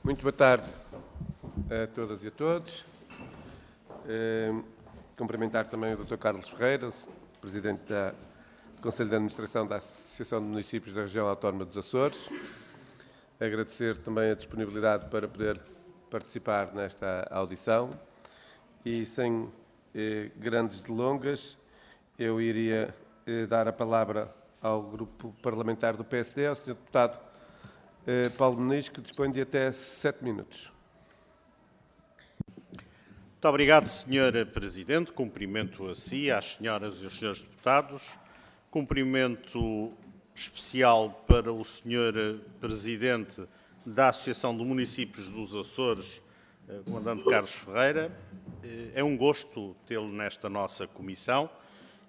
Muito boa tarde a todas e a todos. Cumprimentar também o Dr. Carlos Ferreira, Presidente do Conselho de Administração da Associação de Municípios da Região Autónoma dos Açores. Agradecer também a disponibilidade para poder participar nesta audição. E sem grandes delongas, eu iria dar a palavra ao Grupo Parlamentar do PSD, ao Sr. Deputado Paulo Muniz, que dispõe de até 7 minutos. Muito obrigado, Sr. Presidente. Cumprimento a si, às senhoras e aos senhores deputados. Cumprimento especial para o Sr. Presidente da Associação de Municípios dos Açores, Comandante Carlos Ferreira. É um gosto tê-lo nesta nossa comissão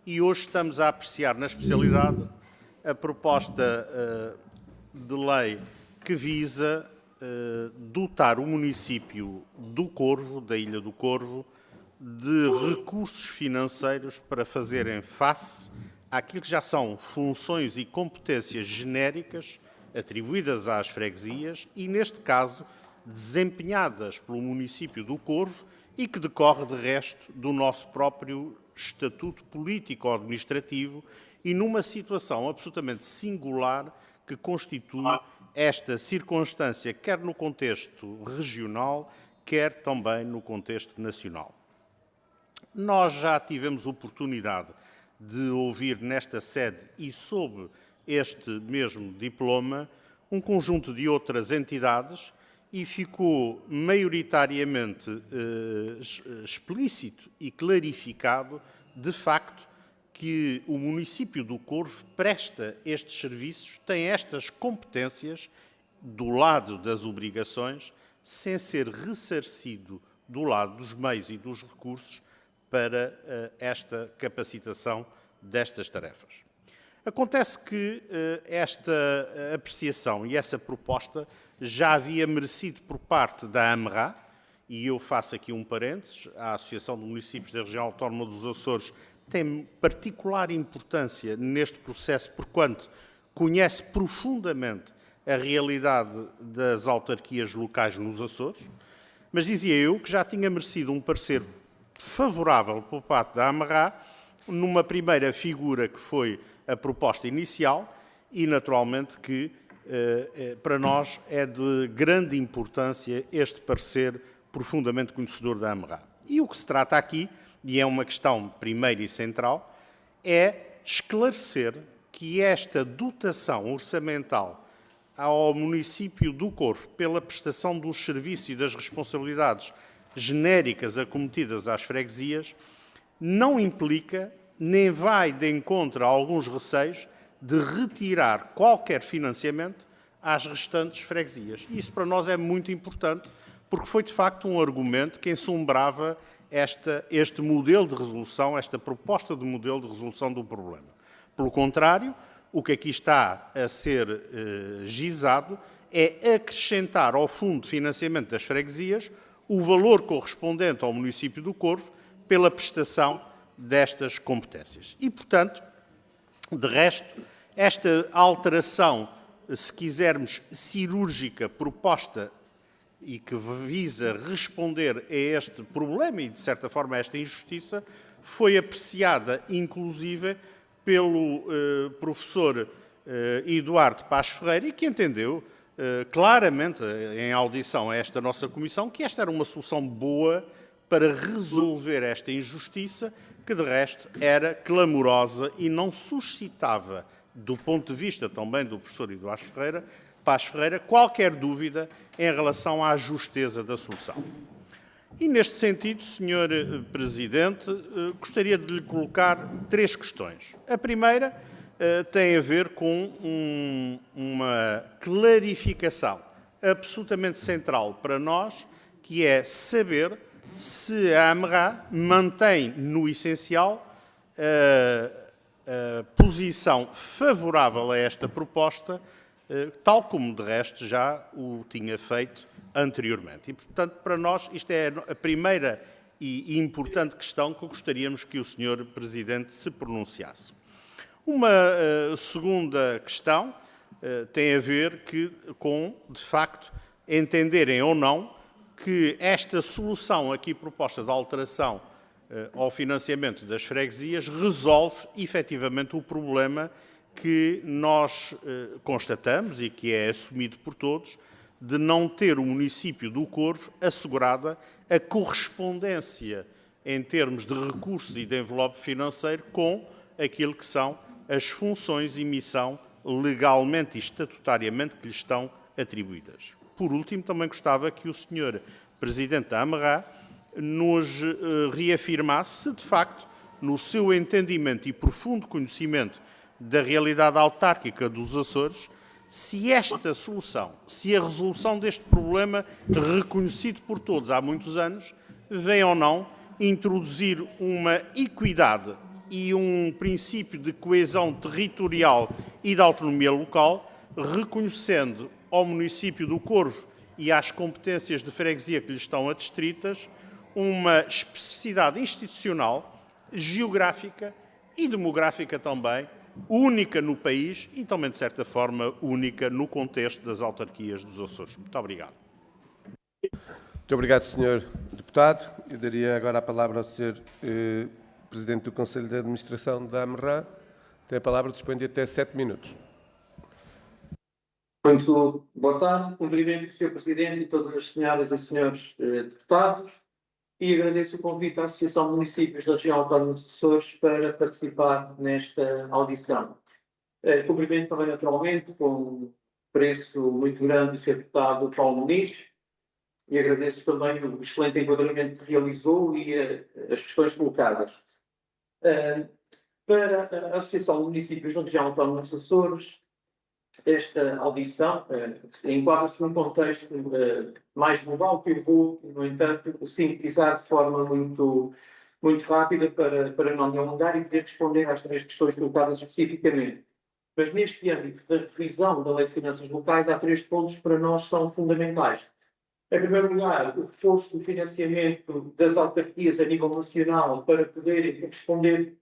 e hoje estamos a apreciar na especialidade a proposta de lei que visa dotar o município do Corvo, da Ilha do Corvo, de recursos financeiros para fazerem face àquilo que já são funções e competências genéricas atribuídas às freguesias e, neste caso, desempenhadas pelo município do Corvo e que decorre, de resto, do nosso próprio estatuto político-administrativo e numa situação absolutamente singular que constitui esta circunstância, quer no contexto regional, quer também no contexto nacional. Nós já tivemos oportunidade de ouvir nesta sede e sob este mesmo diploma um conjunto de outras entidades e ficou maioritariamente explícito e clarificado, de facto, que o município do Corvo presta estes serviços, tem estas competências do lado das obrigações, sem ser ressarcido do lado dos meios e dos recursos para esta capacitação destas tarefas. Acontece que esta apreciação e essa proposta já havia merecido por parte da AMRA, e eu faço aqui um parênteses, a Associação de Municípios da Região Autónoma dos Açores tem particular importância neste processo, porquanto conhece profundamente a realidade das autarquias locais nos Açores, mas dizia eu que já tinha merecido um parecer favorável por parte da AMRA, numa primeira figura que foi a proposta inicial e, naturalmente, que para nós é de grande importância este parecer profundamente conhecedor da AMRA. E o que se trata aqui, e é uma questão primeira e central, é esclarecer que esta dotação orçamental ao município do Corvo pela prestação dos serviços e das responsabilidades genéricas acometidas às freguesias não implica, nem vai de encontro a alguns receios, de retirar qualquer financiamento às restantes freguesias. Isso para nós é muito importante, porque foi de facto um argumento que ensombrava este modelo de resolução, esta proposta de modelo de resolução do problema. Pelo contrário, o que aqui está a ser gizado é acrescentar ao fundo de financiamento das freguesias o valor correspondente ao município do Corvo pela prestação destas competências. E, portanto, de resto, esta alteração, se quisermos, cirúrgica, proposta e que visa responder a este problema e, de certa forma, a esta injustiça, foi apreciada, inclusive, pelo professor Eduardo Paz Ferreira e que entendeu claramente, em audição a esta nossa comissão, que esta era uma solução boa para resolver esta injustiça, que, de resto, era clamorosa e não suscitava, do ponto de vista também do professor Eduardo Paz Ferreira, qualquer dúvida em relação à justeza da solução. E, neste sentido, Sr. Presidente, gostaria de lhe colocar 3 questões. A primeira tem a ver com uma clarificação absolutamente central para nós, que é saber se a AMRA mantém, no essencial, a posição favorável a esta proposta, tal como, de resto, já o tinha feito anteriormente. E, portanto, para nós, isto é a primeira e importante questão que gostaríamos que o Sr. Presidente se pronunciasse. Uma segunda questão tem a ver com, de facto, entenderem ou não que esta solução aqui proposta de alteração ao financiamento das freguesias resolve efetivamente o problema que nós constatamos e que é assumido por todos, de não ter o município do Corvo assegurada a correspondência em termos de recursos e de envelope financeiro com aquilo que são as funções e missão legalmente e estatutariamente que lhe estão atribuídas. Por último, também gostava que o Sr. Presidente da AMRA nos reafirmasse se, de facto, no seu entendimento e profundo conhecimento da realidade autárquica dos Açores, se esta solução, se a resolução deste problema reconhecido por todos há muitos anos, vem ou não introduzir uma equidade e um princípio de coesão territorial e de autonomia local, reconhecendo ao município do Corvo e às competências de freguesia que lhe estão adstritas uma especificidade institucional, geográfica e demográfica também, única no país e também, de certa forma, única no contexto das autarquias dos Açores. Muito obrigado. Muito obrigado, Sr. Deputado. Eu daria agora a palavra ao Sr. Presidente do Conselho de Administração da AMRA. Tem a palavra, dispõe de até 7 minutos. Muito boa tarde. Cumprimento o Sr. Presidente e todas as senhoras e senhores deputados e agradeço o convite à Associação de Municípios da Região Autónoma dos Açores para participar nesta audição. Cumprimento também naturalmente com um preço muito grande o Sr. Deputado Paulo Muniz e agradeço também o excelente enquadramento que realizou e as questões colocadas. Para a Associação de Municípios da Região Autónoma dos Açores, esta audição enquadra-se num contexto mais global que eu vou, no entanto, sintetizar de forma muito rápida para não me alongar e poder responder às 3 questões colocadas especificamente. Mas neste âmbito da revisão da Lei de Finanças Locais, há 3 pontos que para nós são fundamentais. Em primeiro lugar, o reforço do financiamento das autarquias a nível nacional para poderem corresponder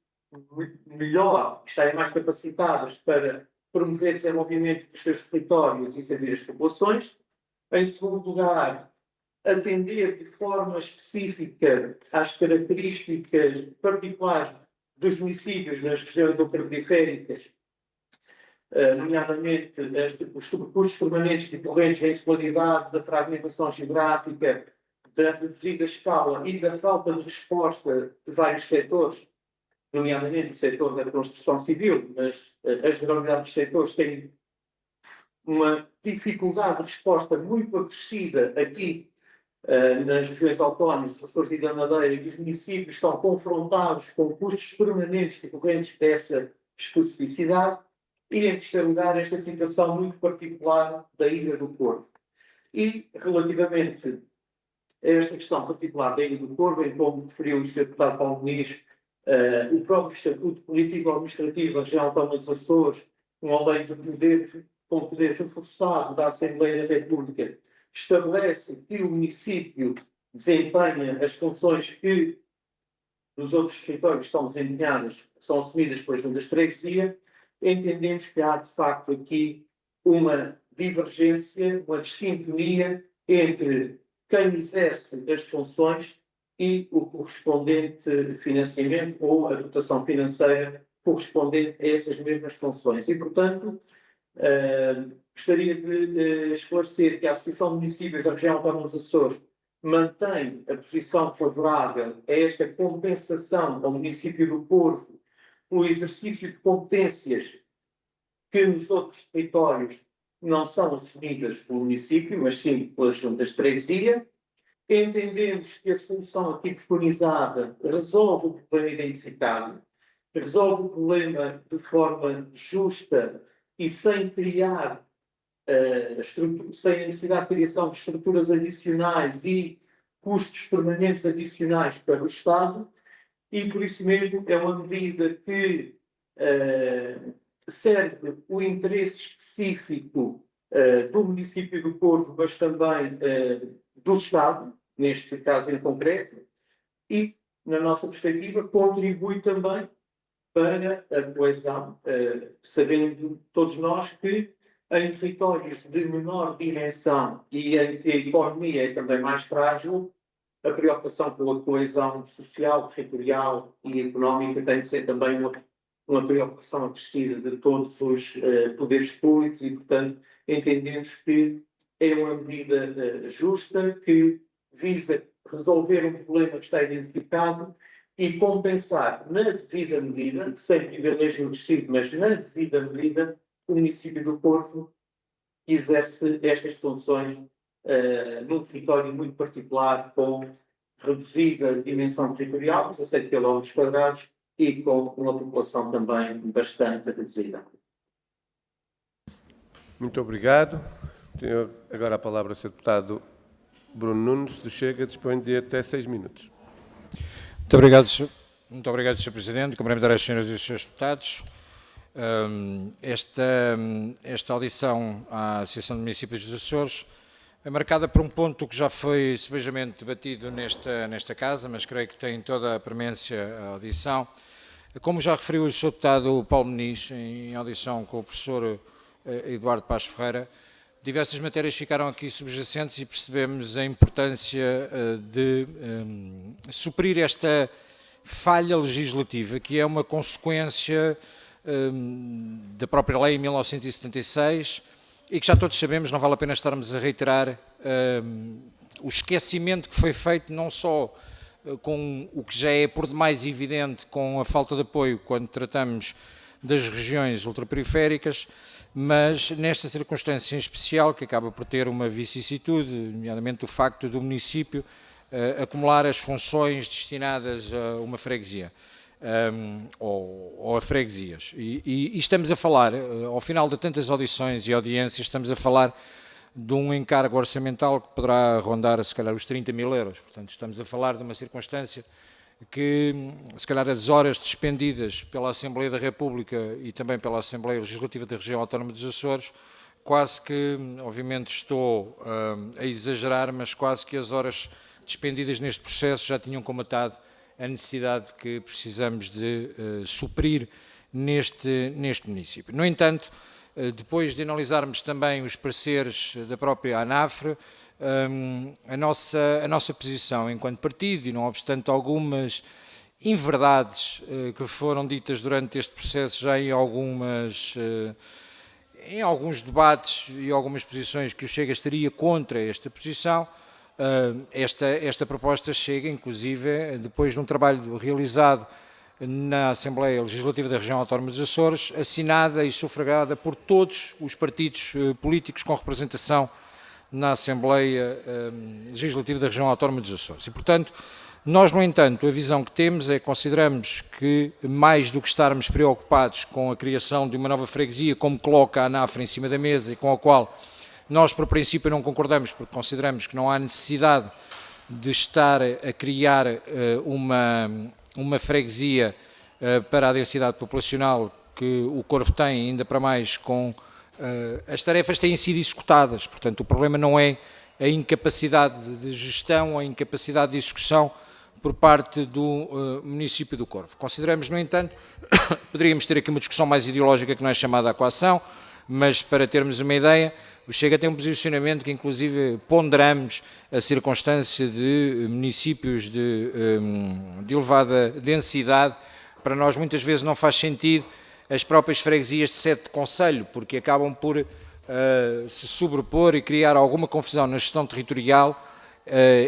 melhor, estarem mais capacitadas para promover o desenvolvimento dos seus territórios e servir as populações. Em segundo lugar, atender de forma específica às características particulares dos municípios nas regiões ultraperiféricas, nomeadamente os subcustos permanentes decorrentes da insularidade, da fragmentação geográfica, da reduzida escala e da falta de resposta de vários setores, nomeadamente o setor da construção civil, mas a generalidade dos setores tem uma dificuldade de resposta muito acrescida aqui nas regiões autónomas dos Açores e da Madeira, e os municípios são confrontados com custos permanentes decorrentes dessa especificidade, e, em terceiro lugar, esta situação muito particular da Ilha do Corvo. E, relativamente a esta questão particular da Ilha do Corvo, em como referiu o Sr. Deputado Paulo Muniz, o próprio Estatuto Político-Administrativo da Região Autónoma dos Açores, uma lei com poder reforçado da Assembleia da República, estabelece que o município desempenha as funções que nos outros territórios são desempenhadas, são assumidas pelas juntas de freguesia. Entendemos que há, de facto, aqui uma divergência, uma dissintonia entre quem exerce as funções e o correspondente financiamento ou a dotação financeira correspondente a essas mesmas funções. E, portanto, gostaria de esclarecer que a Associação de Municípios da Região Autónoma dos Açores mantém a posição favorável a esta compensação ao município do Corvo, o exercício de competências que nos outros territórios não são assumidas pelo município, mas sim pelas juntas de freguesia. Entendemos que a solução aqui preconizada resolve o problema identificado, resolve o problema de forma justa e sem criar, sem a necessidade de criação de estruturas adicionais e custos permanentes adicionais para o Estado, e por isso mesmo é uma medida que serve o interesse específico do município do Corvo, mas também do Estado, neste caso em concreto, e, na nossa perspectiva, contribui também para a coesão, sabendo todos nós que Em territórios de menor dimensão e em que a economia é também mais frágil, a preocupação pela coesão social, territorial e económica tem de ser também uma preocupação acrescida de todos os poderes públicos e, portanto, entendemos que é uma medida justa que visa resolver um problema que está identificado e compensar na devida medida, sem privilégio excessivo, mas na devida medida, o município do Porvo exerce estas funções num território muito particular, com reduzida dimensão territorial, 17 km quadrados, e com uma população também bastante reduzida. Muito obrigado. Tenho agora a palavra o Sr. Deputado Bruno Nunes, do Chega, dispõe de até 6 minutos. Muito obrigado, Sr. Presidente. Cumprimentar as senhoras e os senhores deputados. Esta audição à Associação de Municípios dos Açores é marcada por um ponto que já foi sebejamente debatido nesta casa, mas creio que tem toda a premência a audição. Como já referiu o Sr. Deputado Paulo Muniz, em audição com o professor Eduardo Paz Ferreira, diversas matérias ficaram aqui subjacentes e percebemos a importância de suprir esta falha legislativa, que é uma consequência da própria lei em 1976 e que já todos sabemos, não vale a pena estarmos a reiterar o esquecimento que foi feito não só com o que já é por demais evidente com a falta de apoio quando tratamos das regiões ultraperiféricas, mas nesta circunstância em especial, que acaba por ter uma vicissitude, nomeadamente o facto do município acumular as funções destinadas a uma freguesia ou a freguesias. E estamos a falar, ao final de tantas audições e audiências, estamos a falar de um encargo orçamental que poderá rondar, se calhar, os 30 mil euros. Portanto, estamos a falar de uma circunstância que, se calhar, as horas despendidas pela Assembleia da República e também pela Assembleia Legislativa da Região Autónoma dos Açores, quase que, obviamente estou a exagerar, mas quase que as horas despendidas neste processo já tinham comatado a necessidade que precisamos de suprir neste município. No entanto, depois de analisarmos também os pareceres da própria ANAFRE, a nossa posição enquanto partido, e não obstante algumas inverdades que foram ditas durante este processo já em alguns debates e algumas posições que o Chega estaria contra esta posição, esta proposta chega, inclusive, depois de um trabalho realizado na Assembleia Legislativa da Região Autónoma dos Açores, assinada e sufragada por todos os partidos políticos com representação na Assembleia Legislativa da Região Autónoma dos Açores. E, portanto, nós, no entanto, a visão que temos é que consideramos que, mais do que estarmos preocupados com a criação de uma nova freguesia, como coloca a ANAFRE em cima da mesa e com a qual nós, por princípio, não concordamos, porque consideramos que não há necessidade de estar a criar uma freguesia para a densidade populacional que o Corvo tem, ainda para mais com as tarefas têm sido executadas. Portanto, o problema não é a incapacidade de gestão, a incapacidade de execução por parte do município do Corvo. Consideramos, no entanto, poderíamos ter aqui uma discussão mais ideológica que não é chamada a coação, mas para termos uma ideia, o Chega tem um posicionamento que, inclusive, ponderamos a circunstância de municípios de elevada densidade. Para nós, muitas vezes, não faz sentido as próprias freguesias de sede de concelho, porque acabam por se sobrepor e criar alguma confusão na gestão territorial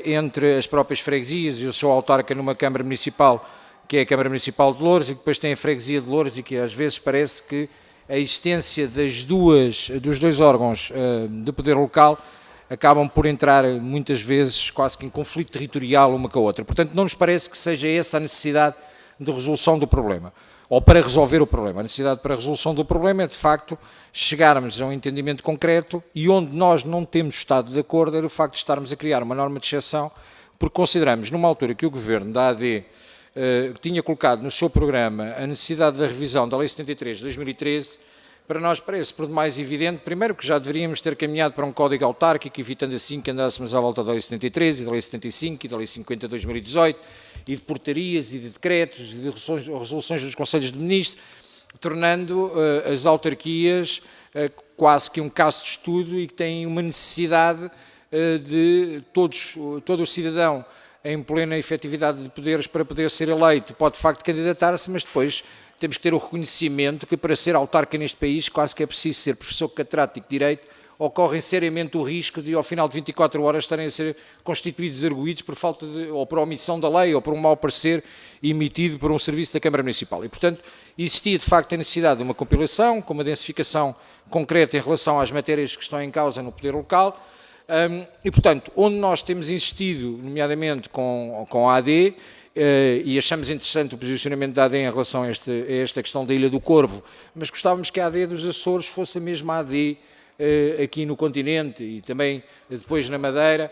entre as próprias freguesias. Eu sou autarca numa Câmara Municipal, que é a Câmara Municipal de Loures, e depois tem a Freguesia de Loures, e que às vezes parece que a existência dos dois órgãos de poder local acabam por entrar muitas vezes quase que em conflito territorial uma com a outra. Portanto, não nos parece que seja essa a necessidade de resolução do problema, ou para resolver o problema. A necessidade para a resolução do problema é, de facto, chegarmos a um entendimento concreto, e onde nós não temos estado de acordo era o facto de estarmos a criar uma norma de exceção, porque consideramos, numa altura que o Governo da AD tinha colocado no seu programa a necessidade da revisão da Lei 73 de 2013, para nós parece por demais evidente, primeiro, que já deveríamos ter caminhado para um código autárquico, evitando assim que andássemos à volta da Lei 73 e da Lei 75 e da Lei 50 de 2018, e de portarias e de decretos e de resoluções dos Conselhos de Ministros, tornando as autarquias quase que um caso de estudo e que têm uma necessidade de todo o cidadão em plena efetividade de poderes para poder ser eleito pode de facto candidatar-se, mas depois temos que ter o reconhecimento que para ser autarca neste país quase que é preciso ser professor catedrático de Direito, ocorre seriamente o risco de ao final de 24 horas estarem a ser constituídos arguídos por falta de, ou por omissão da lei ou por um mau parecer emitido por um serviço da Câmara Municipal. E portanto existia de facto a necessidade de uma compilação com uma densificação concreta em relação às matérias que estão em causa no poder local. E, portanto, onde nós temos insistido, nomeadamente com a AD, e achamos interessante o posicionamento da AD em relação a esta questão da Ilha do Corvo, mas gostávamos que a AD dos Açores fosse a mesma AD aqui no continente e também depois na Madeira,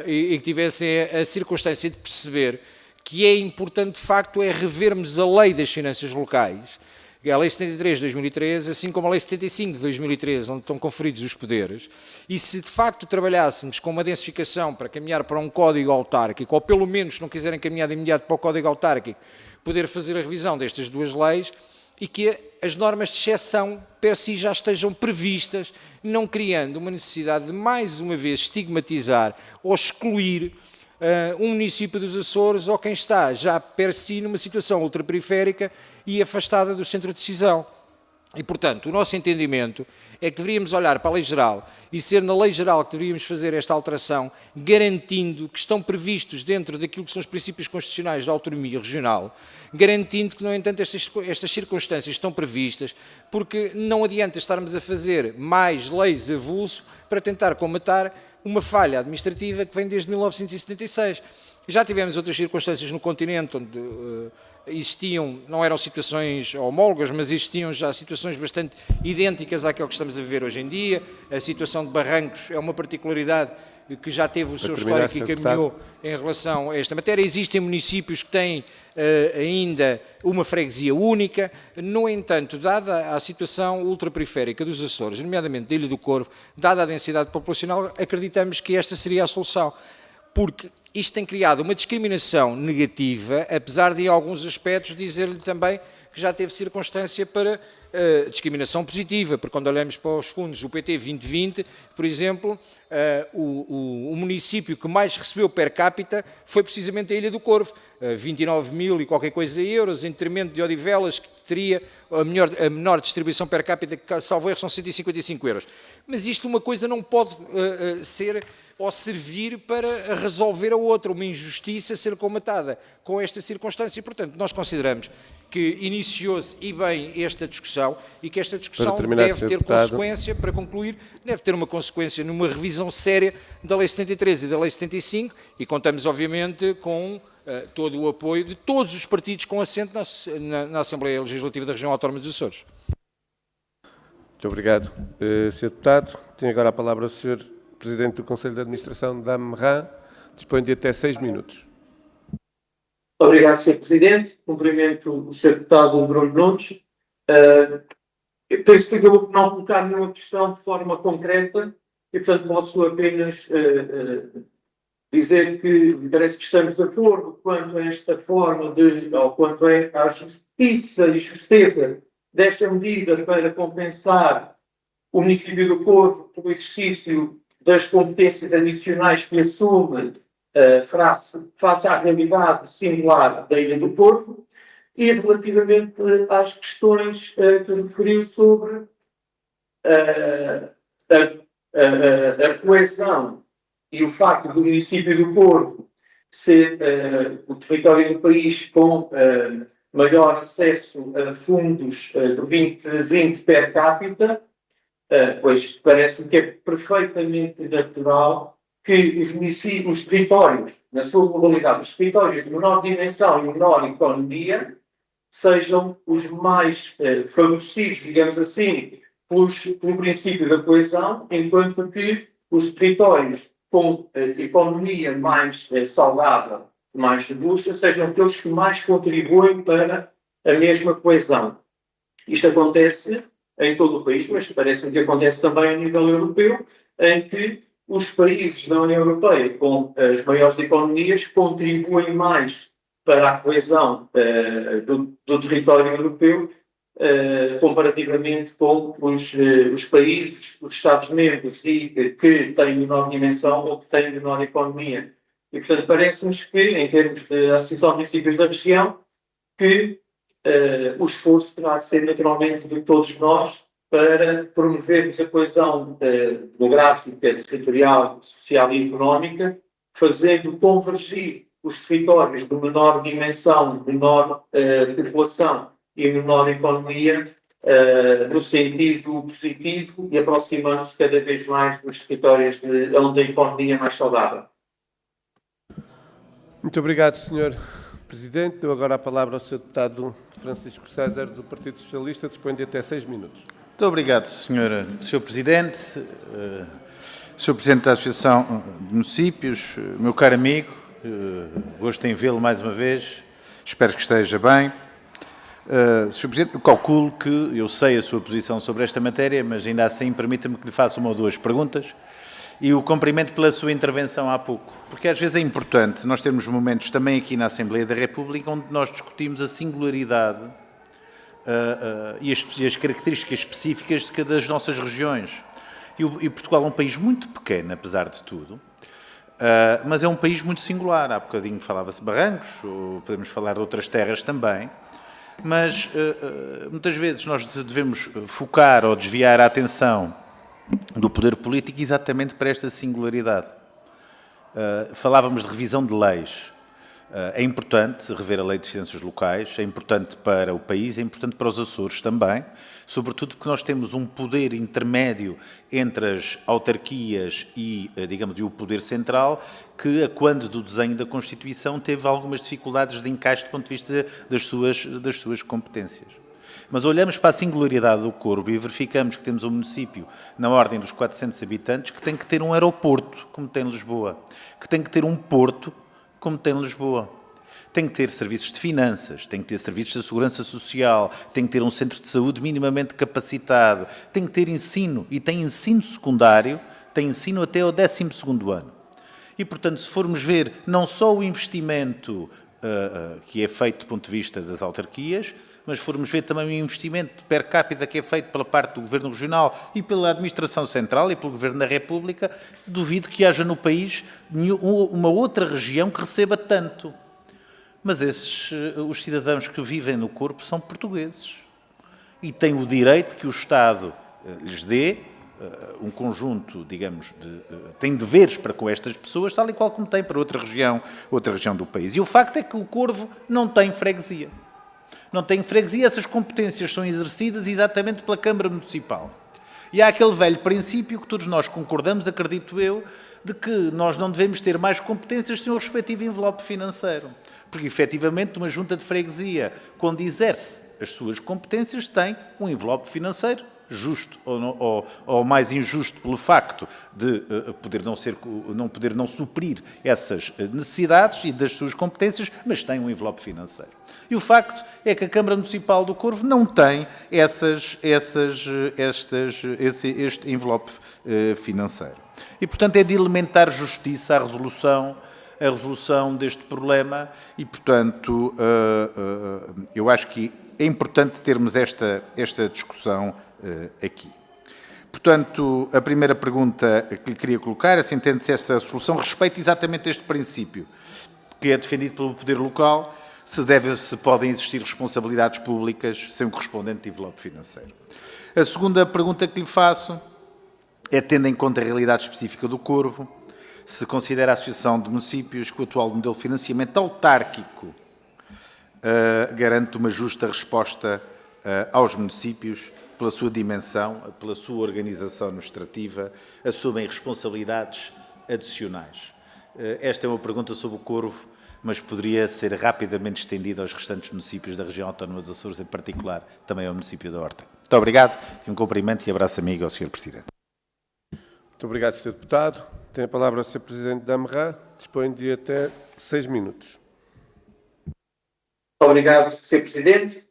e que tivessem a circunstância de perceber que é importante, de facto, é revermos a lei das finanças locais, a Lei 73 de 2013, assim como a Lei 75 de 2013, onde estão conferidos os poderes, e se de facto trabalhássemos com uma densificação para caminhar para um código autárquico, ou pelo menos, se não quiserem caminhar de imediato para o código autárquico, poder fazer a revisão destas duas leis e que as normas de exceção per si já estejam previstas, não criando uma necessidade de mais uma vez estigmatizar ou excluir um município dos Açores ou quem está já per si numa situação ultraperiférica e afastada do centro de decisão. E, portanto, o nosso entendimento é que deveríamos olhar para a lei geral e ser na lei geral que deveríamos fazer esta alteração, garantindo que estão previstos dentro daquilo que são os princípios constitucionais da autonomia regional, garantindo que, no entanto, estas circunstâncias estão previstas, porque não adianta estarmos a fazer mais leis avulso para tentar combater uma falha administrativa que vem desde 1976. Já tivemos outras circunstâncias no continente onde existiam, não eram situações homólogas, mas existiam já situações bastante idênticas àquilo que estamos a viver hoje em dia. A situação de Barrancos é uma particularidade que já teve o seu histórico e caminhou em relação a esta matéria. Existem municípios que têm ainda uma freguesia única. No entanto, dada a situação ultraperiférica dos Açores, nomeadamente da Ilha do Corvo, dada a densidade populacional, acreditamos que esta seria a solução, porque isto tem criado uma discriminação negativa, apesar de em alguns aspectos dizer-lhe também que já teve circunstância para discriminação positiva, porque quando olhamos para os fundos do PT 2020, por exemplo, o município que mais recebeu per capita foi precisamente a Ilha do Corvo, 29 mil e qualquer coisa euros, em detrimento de Odivelas, que teria a menor distribuição per capita, que salvo erro são 155 euros. Mas isto uma coisa não pode ser ou servir para resolver a outra, uma injustiça ser comatada com esta circunstância. E, portanto, nós consideramos que iniciou-se e bem esta discussão e que esta discussão deve ter consequência, para concluir, deve ter uma consequência numa revisão séria da Lei 73 e da Lei 75 e contamos, obviamente, com todo o apoio de todos os partidos com assento na Assembleia Legislativa da Região Autónoma dos Açores. Muito obrigado, Sr. Deputado. Tem agora a palavra o Sr. Presidente do Conselho de Administração da AMRAN. Dispõe de até 6 minutos. Obrigado, Sr. Presidente. Cumprimento o Sr. Deputado Bruno Nunes. Eu penso que acabou por não colocar nenhuma questão de forma concreta e, portanto, posso apenas dizer que parece que estamos de acordo quanto a esta forma ou quanto à justiça e justeza desta medida para compensar o município do Corvo pelo exercício das competências adicionais que assume face à realidade singular da Ilha do Corvo e relativamente às questões que referiu sobre a coesão e o facto do município do Corvo ser o território do país com maior acesso a fundos de 20 per capita, pois parece-me que é perfeitamente natural que os municípios, os territórios, na sua globalidade, os territórios de menor dimensão e menor economia, sejam os mais favorecidos, digamos assim, pelo princípio da coesão, enquanto que os territórios com economia mais saudável, mais robusta, sejam aqueles que mais contribuem para a mesma coesão. Isto acontece em todo o país, mas parece-me que acontece também a nível europeu, em que os países da União Europeia com as maiores economias contribuem mais para a coesão do território europeu comparativamente com os países, os Estados-membros que têm menor dimensão ou que têm menor economia. E, portanto, parece-nos que, em termos de Associação de Municípios da região, que o esforço terá de ser naturalmente de todos nós para promovermos a coesão demográfica, territorial, social e económica, fazendo convergir os territórios de menor dimensão, menor população e menor economia no sentido positivo e aproximando-se cada vez mais dos territórios onde a economia é mais saudável. Muito obrigado, Sr. Presidente. Dou agora a palavra ao Sr. Deputado Francisco César, do Partido Socialista. Dispõe de até 6 minutos. Muito obrigado, Sr. Presidente, Sr. Presidente da Associação de Municípios, meu caro amigo, gosto em vê-lo mais uma vez, espero que esteja bem. Sr. Presidente, eu calculo que eu sei a sua posição sobre esta matéria, mas ainda assim permita-me que lhe faça uma ou duas perguntas e o cumprimento pela sua intervenção há pouco, porque às vezes é importante nós termos momentos também aqui na Assembleia da República onde nós discutimos a singularidade e as características específicas de cada das nossas regiões. E Portugal é um país muito pequeno, apesar de tudo, mas é um país muito singular. Há bocadinho falava-se Barrancos, ou podemos falar de outras terras também, mas muitas vezes nós devemos focar ou desviar a atenção do poder político exatamente para esta singularidade. Falávamos de revisão de leis. É importante rever a Lei de Ciências Locais, é importante para o país, é importante para os Açores também, sobretudo porque nós temos um poder intermédio entre as autarquias e, digamos, o poder central, que, a quando do desenho da Constituição, teve algumas dificuldades de encaixe do ponto de vista das suas competências. Mas olhamos para a singularidade do Corvo e verificamos que temos um município na ordem dos 400 habitantes que tem que ter um aeroporto, como tem Lisboa, que tem que ter um porto, como tem Lisboa. Tem que ter serviços de finanças, tem que ter serviços de segurança social, tem que ter um centro de saúde minimamente capacitado, tem que ter ensino, e tem ensino secundário, tem ensino até ao 12º ano. E, portanto, se formos ver não só o investimento que é feito do ponto de vista das autarquias, mas formos ver também o investimento per capita que é feito pela parte do Governo Regional e pela Administração Central e pelo Governo da República, duvido que haja no país uma outra região que receba tanto. Mas os cidadãos que vivem no Corpo são portugueses e têm o direito que o Estado lhes dê um conjunto, digamos, tem deveres para com estas pessoas, tal e qual como tem para outra região do país. E o facto é que o Corvo não tem freguesia. Não tem freguesia, essas competências são exercidas exatamente pela Câmara Municipal. E há aquele velho princípio que todos nós concordamos, acredito eu, de que nós não devemos ter mais competências sem o respectivo envelope financeiro. Porque, efetivamente, uma junta de freguesia, quando exerce as suas competências, tem um envelope financeiro justo ou mais injusto pelo facto de poder não suprir essas necessidades e das suas competências, mas tem um envelope financeiro. E o facto é que a Câmara Municipal do Corvo não tem este envelope financeiro. E, portanto, é de elementar justiça a resolução deste problema e, portanto, eu acho que é importante termos esta discussão aqui. Portanto, a primeira pergunta que lhe queria colocar é se entende se esta solução respeita exatamente este princípio que é defendido pelo poder local, se podem existir responsabilidades públicas sem o correspondente envelope financeiro. A segunda pergunta que lhe faço é, tendo em conta a realidade específica do Corvo, se considera a Associação de Municípios que o atual modelo de financiamento autárquico garante uma justa resposta aos municípios pela sua dimensão, pela sua organização administrativa, assumem responsabilidades adicionais. Esta é uma pergunta sobre o Corvo, mas poderia ser rapidamente estendida aos restantes municípios da região autónoma dos Açores, em particular também ao município da Horta. Muito obrigado e um cumprimento e abraço amigo ao Sr. Presidente. Muito obrigado, Sr. Deputado. Tem a palavra o Sr. Presidente da AMRA. Dispõe de até 6 minutos. Muito obrigado, Sr. Presidente.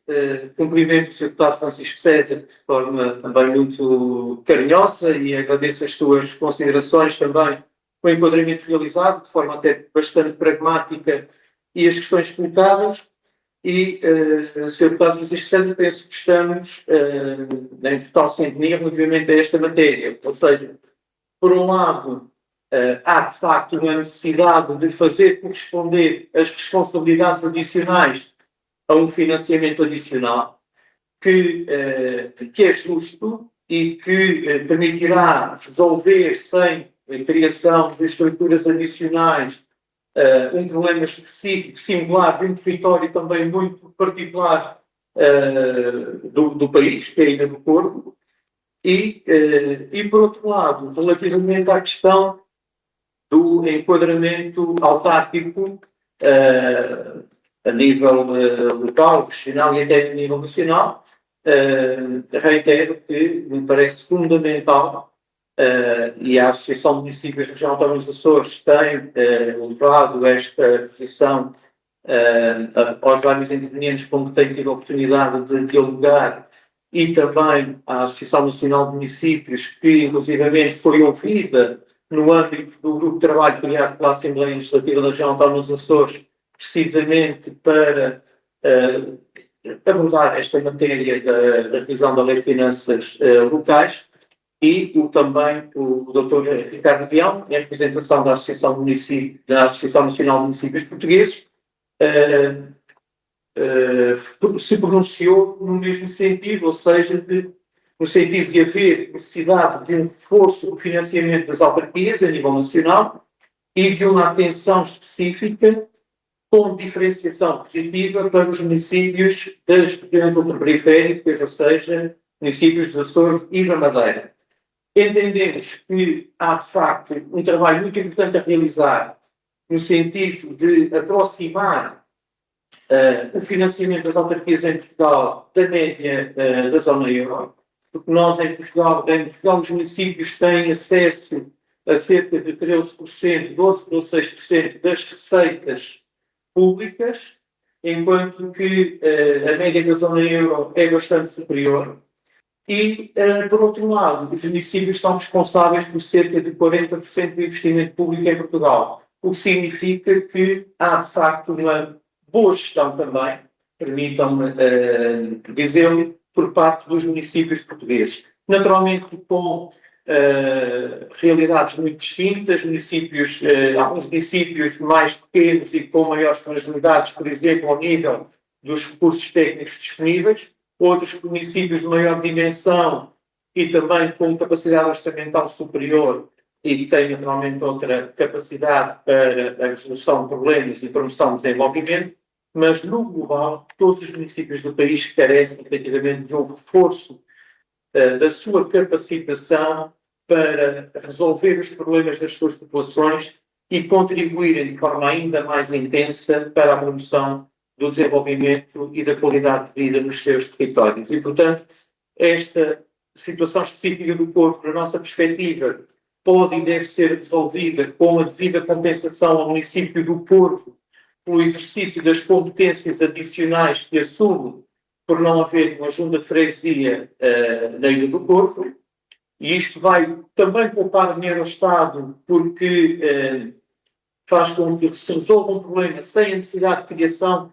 Cumprimento o Sr. Deputado Francisco César de forma também muito carinhosa e agradeço as suas considerações também, o enquadramento realizado de forma até bastante pragmática e as questões colocadas. E, Sr. Deputado Francisco Santos, penso que estamos em total sintonia relativamente a esta matéria. Ou seja, por um lado, há de facto uma necessidade de fazer corresponder as responsabilidades adicionais a um financiamento adicional, que é justo e que permitirá resolver, sem a criação de estruturas adicionais, um problema específico, singular, de um território também muito particular do país, que é a Ilha do Corvo, e, por outro lado, relativamente à questão do enquadramento autárquico a nível local, regional e até a nível nacional, reitero que me parece fundamental e a Associação de Municípios da Região Autónoma dos Açores tem levado esta posição aos vários intervenientes com que tenho tido a oportunidade de dialogar e também à Associação Nacional de Municípios, que inclusivamente foi ouvida no âmbito do grupo de trabalho criado pela Assembleia Legislativa da Região Autónoma dos Açores, precisamente para abordar esta matéria da revisão da Lei de Finanças Locais, e também o Dr. Ricardo Leão, em representação da Associação Nacional de Municípios Portugueses, se pronunciou no mesmo sentido, ou seja, no sentido de haver necessidade de um reforço do financiamento das autarquias a nível nacional e de uma atenção específica com diferenciação positiva para os municípios das regiões ultraperiféricas, ou seja, municípios dos Açores e da Madeira. Entendemos que há, de facto, um trabalho muito importante a realizar no sentido de aproximar o financiamento das autarquias em Portugal da média da zona euro, porque nós em Portugal os municípios têm acesso a cerca de 13%, 12,6% das receitas públicas, enquanto que a média da zona euro é bastante superior. E, por outro lado, os municípios são responsáveis por cerca de 40% do investimento público em Portugal, o que significa que há, de facto, uma boa gestão também, permitam-me dizer-lhe, por parte dos municípios portugueses. Naturalmente, com realidades muito distintas, alguns municípios mais pequenos e com maiores fragilidades, por exemplo, ao nível dos recursos técnicos disponíveis, outros municípios de maior dimensão e também com capacidade orçamental superior e que têm naturalmente outra capacidade para a resolução de problemas e promoção do desenvolvimento, mas no global todos os municípios do país carecem efetivamente de um reforço da sua capacitação para resolver os problemas das suas populações e contribuírem de forma ainda mais intensa para a promoção do desenvolvimento e da qualidade de vida nos seus territórios. E, portanto, esta situação específica do Corvo, na nossa perspectiva, pode e deve ser resolvida com a devida compensação ao município do Corvo pelo exercício das competências adicionais que assume por não haver uma junta de freguesia na Ilha do Corvo. E isto vai também poupar dinheiro ao Estado, porque faz com que se resolva um problema sem a necessidade de criação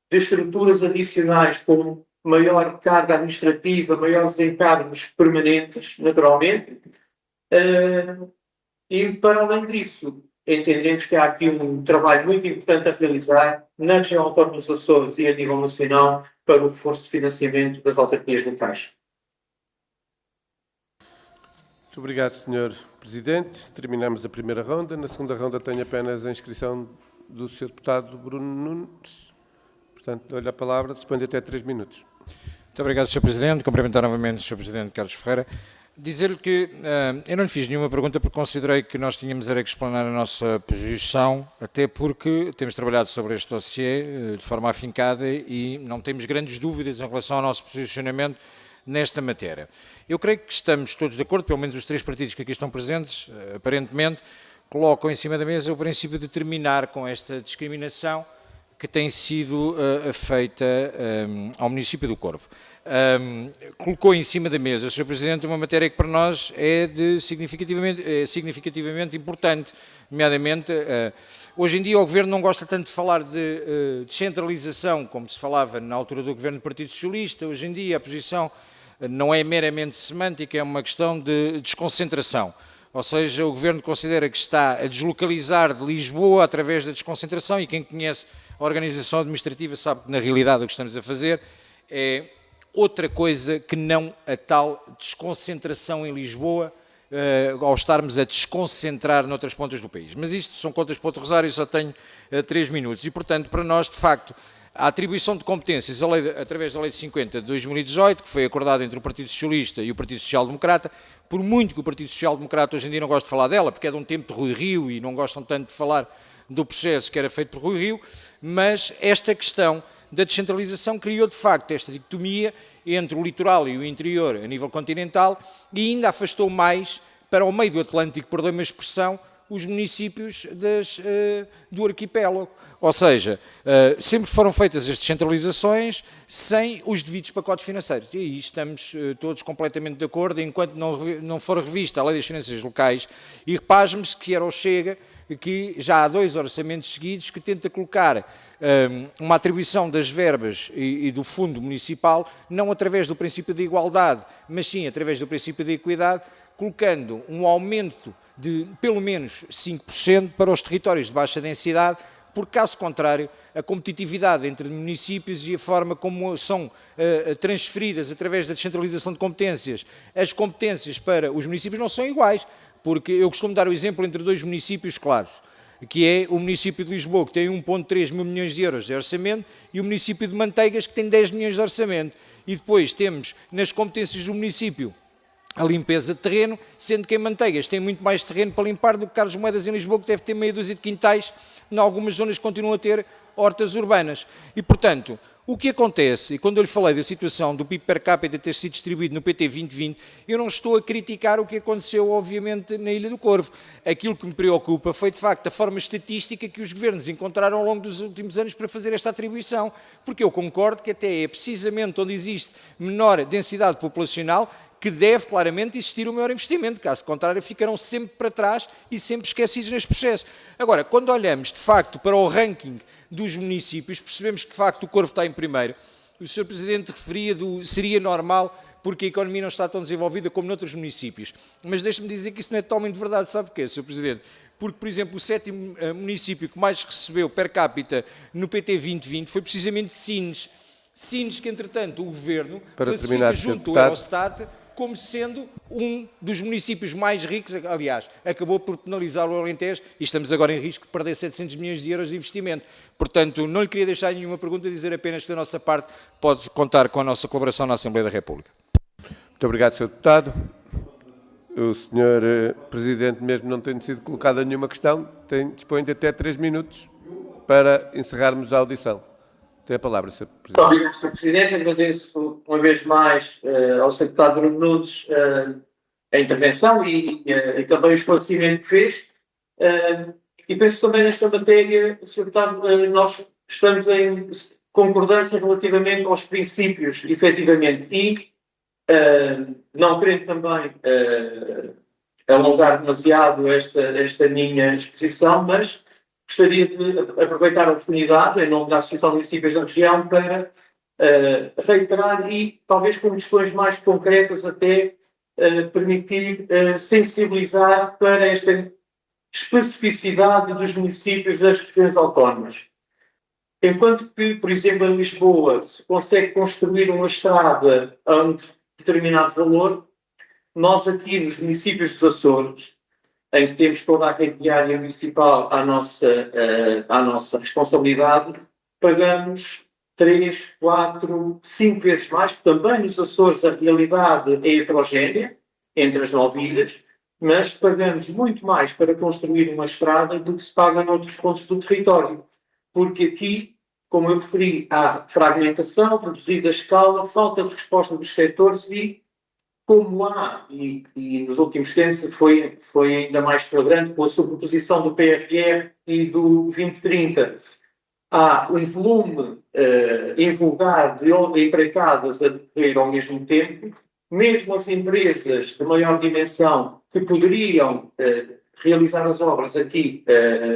de estruturas adicionais com maior carga administrativa, maiores encargos permanentes, naturalmente. E, para além disso, entendemos que há aqui um trabalho muito importante a realizar na região autónoma dos Açores e a nível nacional para o reforço de financiamento das autarquias locais. Muito obrigado, Sr. Presidente. Terminamos a primeira ronda. Na segunda ronda tenho apenas a inscrição do Sr. Deputado Bruno Nunes. Portanto, dou-lhe a palavra, dispõe de até 3 minutos. Muito obrigado, Sr. Presidente. Cumprimentar novamente o Sr. Presidente Carlos Ferreira. Dizer-lhe que eu não lhe fiz nenhuma pergunta porque considerei que nós tínhamos era que explanar a nossa posição, até porque temos trabalhado sobre este dossiê de forma afincada e não temos grandes dúvidas em relação ao nosso posicionamento nesta matéria. Eu creio que estamos todos de acordo, pelo menos os 3 partidos que aqui estão presentes, aparentemente, colocam em cima da mesa o princípio de terminar com esta discriminação que tem sido feita ao município do Corvo. Colocou em cima da mesa, Sr. Presidente, uma matéria que para nós é significativamente importante, nomeadamente, hoje em dia o Governo não gosta tanto de falar de descentralização, como se falava na altura do Governo do Partido Socialista. Hoje em dia a posição não é meramente semântica, é uma questão de desconcentração. Ou seja, o Governo considera que está a deslocalizar de Lisboa através da desconcentração, e quem conhece a organização administrativa sabe que na realidade o que estamos a fazer é outra coisa que não a tal desconcentração em Lisboa, ao estarmos a desconcentrar noutras pontas do país. Mas isto são contas para outro rosário e só tenho 3 minutos. E, portanto, para nós, de facto, a atribuição de competências através da Lei de 50 de 2018, que foi acordada entre o Partido Socialista e o Partido Social Democrata, por muito que o Partido Social Democrata hoje em dia não goste de falar dela, porque é de um tempo de Rui Rio e não gostam tanto de falar do processo que era feito por Rui Rio, mas esta questão da descentralização criou, de facto, esta dicotomia entre o litoral e o interior a nível continental e ainda afastou mais para o meio do Atlântico, perdão-me a expressão, os municípios do arquipélago. Ou seja, sempre foram feitas as descentralizações sem os devidos pacotes financeiros. E aí estamos todos completamente de acordo, enquanto não for revista a Lei das Finanças Locais, e repasme-se que era o Chega, que já há 2 orçamentos seguidos que tenta colocar uma atribuição das verbas e do fundo municipal, não através do princípio de igualdade, mas sim através do princípio de equidade, colocando um aumento de pelo menos 5% para os territórios de baixa densidade, porque caso contrário, a competitividade entre municípios e a forma como são transferidas através da descentralização de competências, as competências para os municípios não são iguais, porque eu costumo dar o exemplo entre 2 municípios claros, que é o município de Lisboa, que tem 1,3 mil milhões de euros de orçamento, e o município de Manteigas, que tem 10 milhões de orçamento. E depois temos nas competências do município a limpeza de terreno, sendo que em Manteigas tem muito mais terreno para limpar do que Carlos Moedas em Lisboa, que deve ter meia dúzia de quintais, em algumas zonas continuam a ter hortas urbanas. E, portanto, o que acontece, e quando eu lhe falei da situação do PIB per capita ter sido distribuído no PT 2020, eu não estou a criticar o que aconteceu, obviamente, na Ilha do Corvo. Aquilo que me preocupa foi, de facto, a forma estatística que os governos encontraram ao longo dos últimos anos para fazer esta atribuição, porque eu concordo que até é precisamente onde existe menor densidade populacional que deve claramente existir o maior investimento, caso contrário ficarão sempre para trás e sempre esquecidos neste processo. Agora, quando olhamos de facto para o ranking dos municípios, percebemos que de facto o Corvo está em primeiro. O Sr. Presidente referia seria normal porque a economia não está tão desenvolvida como noutros municípios. Mas deixe-me dizer que isso não é totalmente verdade, sabe porquê, Sr. Presidente? Porque, por exemplo, o 7º município que mais recebeu per capita no PT 2020 foi precisamente Sines. Sines que, entretanto, o Governo classifica junto ao Eurostat como sendo um dos municípios mais ricos, aliás, acabou por penalizar o Alentejo e estamos agora em risco de perder 700 milhões de euros de investimento. Portanto, não lhe queria deixar nenhuma pergunta, dizer apenas que da nossa parte pode contar com a nossa colaboração na Assembleia da República. Muito obrigado, Sr. Deputado. O Sr. Presidente, mesmo não tendo sido colocada nenhuma questão, dispõe de até 3 minutos para encerrarmos a audição. Tem a palavra, Sr. Presidente. Muito obrigado, Sr. Presidente. Agradeço uma vez mais ao Sr. Deputado Bruno Nunes a intervenção e também o esclarecimento que fez. E penso também nesta matéria, Sr. Deputado, nós estamos em concordância relativamente aos princípios, efetivamente, e não querendo também alongar demasiado esta minha exposição, mas gostaria de aproveitar a oportunidade, em nome da Associação de Municípios da Região, para reiterar e, talvez com questões mais concretas, até permitir sensibilizar para esta especificidade dos municípios das regiões autónomas. Enquanto que, por exemplo, em Lisboa se consegue construir uma estrada a um determinado valor, nós aqui nos municípios dos Açores, em que temos toda a rede viária municipal à nossa responsabilidade, pagamos 3, 4, 5 vezes mais. Também nos Açores a realidade é heterogénea entre as 9 ilhas, mas pagamos muito mais para construir uma estrada do que se paga noutros pontos do território. Porque aqui, como eu referi, há fragmentação, reduzida escala, falta de resposta dos setores e como há, e nos últimos tempos foi ainda mais flagrante com a sobreposição do PRR e do 2030, há um volume invulgar de empreitadas a decorrer ao mesmo tempo, mesmo as empresas de maior dimensão que poderiam realizar as obras aqui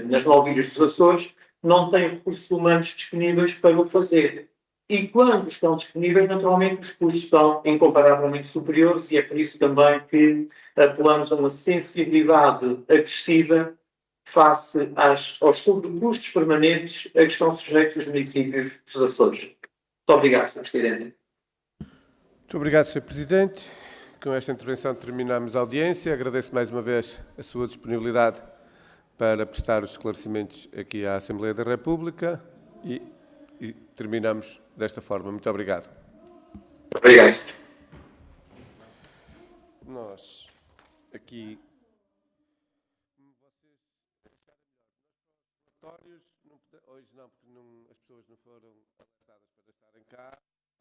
nas 9 ilhas dos Açores, não têm recursos humanos disponíveis para o fazer. E quando estão disponíveis, naturalmente, os custos são incomparavelmente superiores e é por isso também que apelamos a uma sensibilidade acrescida face aos sobrecustos permanentes a que estão sujeitos os municípios dos Açores. Muito obrigado, Sr. Presidente. Muito obrigado, Sr. Presidente. Com esta intervenção terminamos a audiência. Agradeço mais uma vez a sua disponibilidade para prestar os esclarecimentos aqui à Assembleia da República e terminamos desta forma. Muito obrigado. Obrigado. Nós aqui... Hoje não, porque as pessoas não foram alertadas para estarem cá.